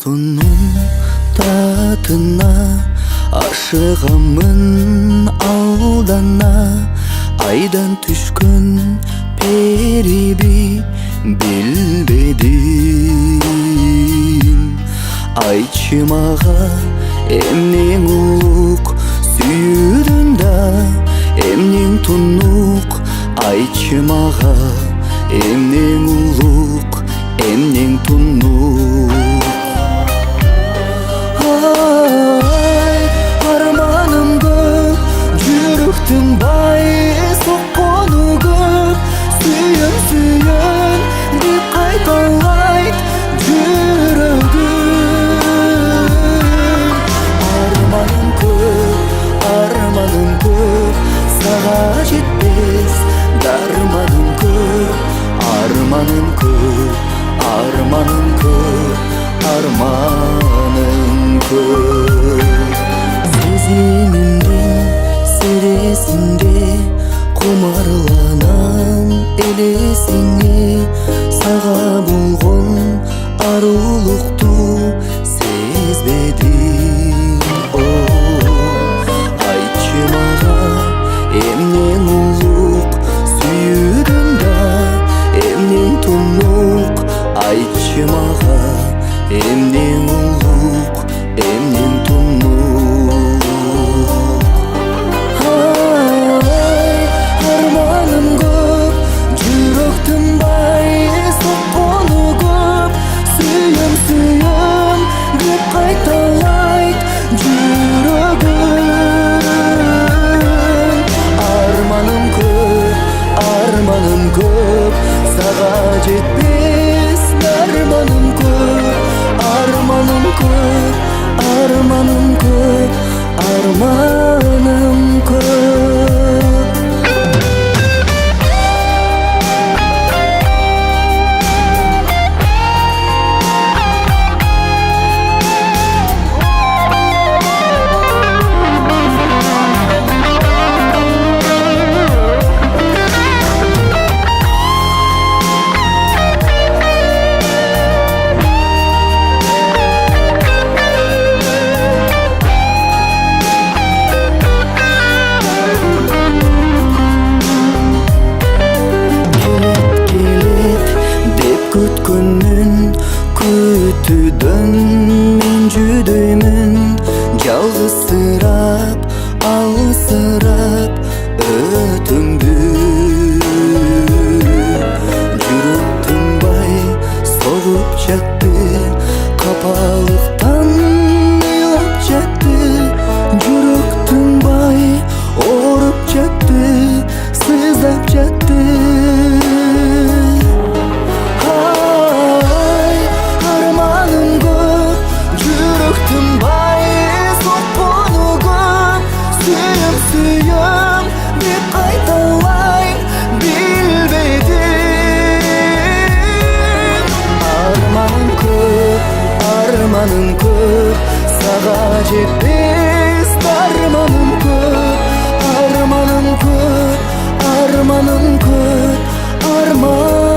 сонун татына ашыгамын алдана. Айдан түшкөн периби билбедим. Айтчы мага эмнең улук сүйүүдүн да, эмнең тунук. Айтчы мага эмнең улук, эмнең тунук. Арманым көп, жүрөктүн бай соккону көп. Сүйөн сүйөн деп кайталайт жүрөгүм. Арманым көп, сага жетпес дарманым көп. Арманым көп, арманым көп, арманым көп. Сезимимдин сересинде кумарланам элесиңе. Сага болгон арулукту сезбедим. Айтчы мага эмнең улук сүйүүдүн да, эмнең тунук. Айтчы мага эмнең улук, эмнең тунук. Арманым көп, жүрөктүн бай соккону көп. Сүйөм сүйөм деп кайталайт жүрөгүм. Арманым көп, сага жетпес дарманым көп. Арманым көп, арманым көп, арманым көп. Күткөнүн күтүүдөн мен жүдөймүн. Жалгызсырап, алысырап өтүңдү. Жүрөк тынбай согуп жатты, капалыктан ыйлап жатты. Жүрөк тынбай ооруп жатты, сыздап жатты. Сүйөм деп кайталайт билбедим. Арманым көп, сага жетпес дарманым көп. Арманым көп, арманым көп, арманым